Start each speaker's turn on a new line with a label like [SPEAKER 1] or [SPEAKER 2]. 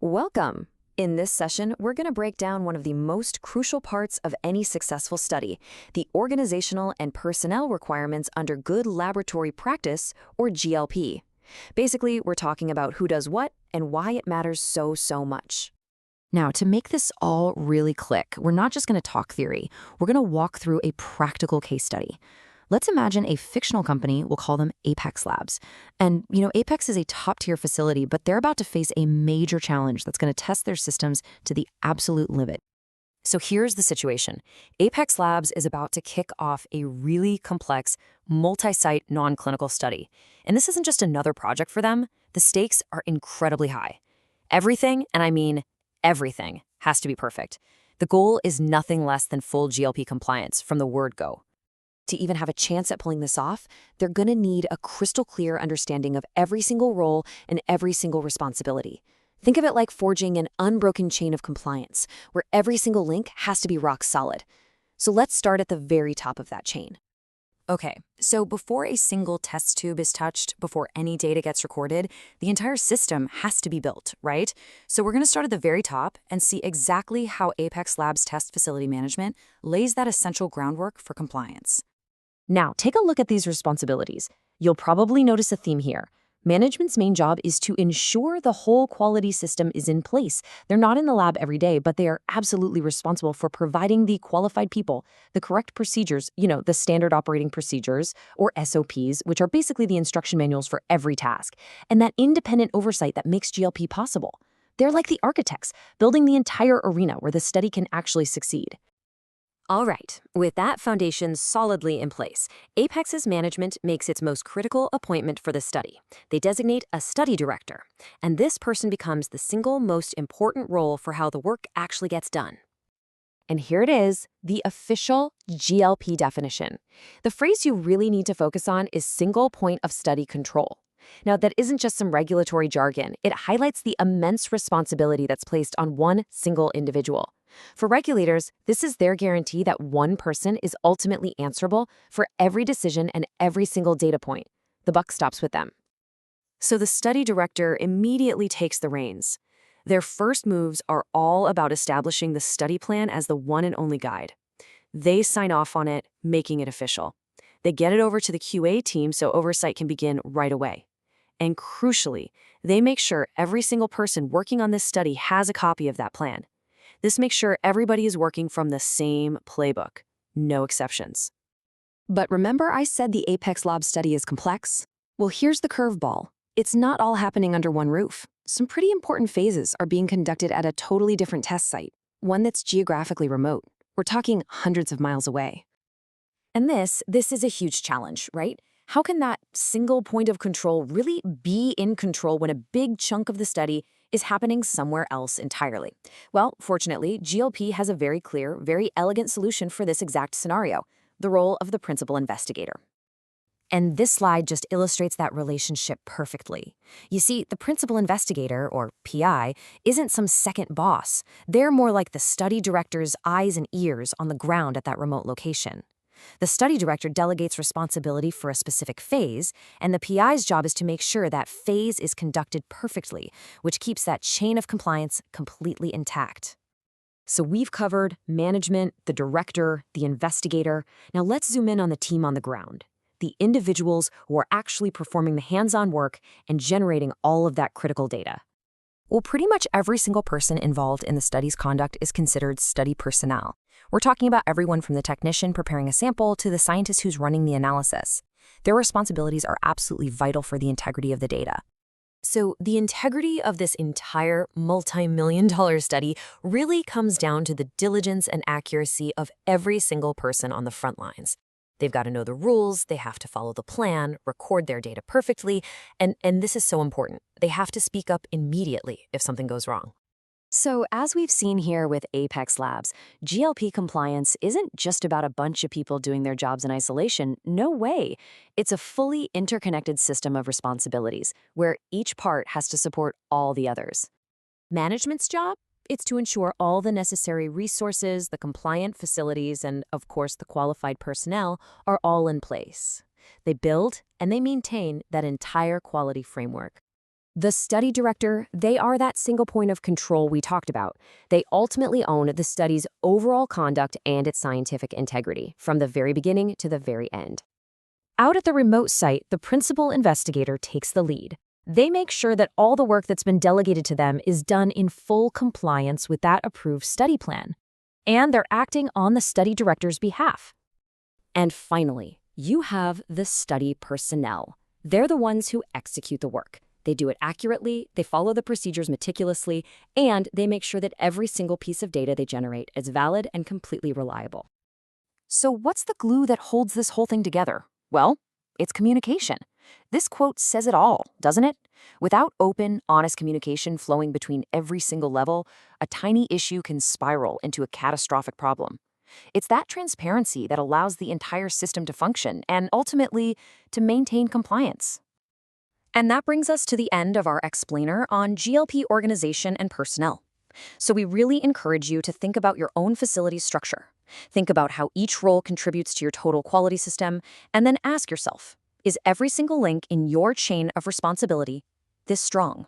[SPEAKER 1] Welcome! In this session, we're going to break down one of the most crucial parts of any successful study, the organizational and personnel requirements under good laboratory practice, or GLP. Basically, we're talking about who does what and why it matters so much. Now, to make this all really click, we're not just going to talk theory. We're going to walk through a practical case study. Let's imagine a fictional company, we'll call them Apex Labs. And, Apex is a top-tier facility, but they're about to face a major challenge that's going to test their systems to the absolute limit. So here's the situation. Apex Labs is about to kick off a really complex, multi-site, non-clinical study. And this isn't just another project for them. The stakes are incredibly high. Everything, and I mean everything, has to be perfect. The goal is nothing less than full GLP compliance from the word go. To even have a chance at pulling this off, they're going to need a crystal clear understanding of every single role and every single responsibility. Think of it like forging an unbroken chain of compliance, where every single link has to be rock solid. So let's start at the very top of that chain. Okay, so before a single test tube is touched, before any data gets recorded, the entire system has to be built, right? So we're going to start at the very top and see exactly how Apex Labs Test Facility Management lays that essential groundwork for compliance. Now, take a look at these responsibilities. You'll probably notice a theme here. Management's main job is to ensure the whole quality system is in place. They're not in the lab every day, but they are absolutely responsible for providing the qualified people the correct procedures, the standard operating procedures, or SOPs, which are basically the instruction manuals for every task, and that independent oversight that makes GLP possible. They're like the architects, building the entire arena where the study can actually succeed. All right, with that foundation solidly in place, Apex's management makes its most critical appointment for the study. They designate a study director, and this person becomes the single most important role for how the work actually gets done. And here it is, the official GLP definition. The phrase you really need to focus on is single point of study control. Now, that isn't just some regulatory jargon. It highlights the immense responsibility that's placed on one single individual. For regulators, this is their guarantee that one person is ultimately answerable for every decision and every single data point. The buck stops with them. So the study director immediately takes the reins. Their first moves are all about establishing the study plan as the one and only guide. They sign off on it, making it official. They get it over to the QA team so oversight can begin right away. And crucially, they make sure every single person working on this study has a copy of that plan. This makes sure everybody is working from the same playbook, no exceptions. But remember I said the Apex Labs study is complex? Well, here's the curveball. It's not all happening under one roof. Some pretty important phases are being conducted at a totally different test site, one that's geographically remote. We're talking hundreds of miles away. And this is a huge challenge, right? How can that single point of control really be in control when a big chunk of the study is happening somewhere else entirely? Well, fortunately, GLP has a very clear, very elegant solution for this exact scenario, the role of the principal investigator. And this slide just illustrates that relationship perfectly. You see, the principal investigator, or PI, isn't some second boss. They're more like the study director's eyes and ears on the ground at that remote location. The study director delegates responsibility for a specific phase, and the PI's job is to make sure that phase is conducted perfectly, which keeps that chain of compliance completely intact. So we've covered management, the director, the investigator. Now let's zoom in on the team on the ground, the individuals who are actually performing the hands-on work and generating all of that critical data. Well, pretty much every single person involved in the study's conduct is considered study personnel. We're talking about everyone from the technician preparing a sample to the scientist who's running the analysis. Their responsibilities are absolutely vital for the integrity of the data. So the integrity of this entire multi-million-dollar study really comes down to the diligence and accuracy of every single person on the front lines. They've got to know the rules, they have to follow the plan, record their data perfectly, and this is so important. They have to speak up immediately if something goes wrong. So as we've seen here with Apex Labs, GLP compliance isn't just about a bunch of people doing their jobs in isolation. No way. It's a fully interconnected system of responsibilities where each part has to support all the others. Management's job? It's to ensure all the necessary resources, the compliant facilities, and, of course, the qualified personnel are all in place. They build and they maintain that entire quality framework.
[SPEAKER 2] The study director, they are that single point of control we talked about. They ultimately own the study's overall conduct and its scientific integrity, from the very beginning to the very end. Out at the remote site, the principal investigator takes the lead. They make sure that all the work that's been delegated to them is done in full compliance with that approved study plan. And they're acting on the study director's behalf.
[SPEAKER 1] And finally, you have the study personnel. They're the ones who execute the work. They do it accurately, they follow the procedures meticulously, and they make sure that every single piece of data they generate is valid and completely reliable.
[SPEAKER 2] So what's the glue that holds this whole thing together? Well, it's communication. This quote says it all, doesn't it? Without open, honest communication flowing between every single level, a tiny issue can spiral into a catastrophic problem. It's that transparency that allows the entire system to function and ultimately to maintain compliance.
[SPEAKER 1] And that brings us to the end of our explainer on GLP organization and personnel. So we really encourage you to think about your own facility's structure. Think about how each role contributes to your total quality system, and then ask yourself, is every single link in your chain of responsibility this strong?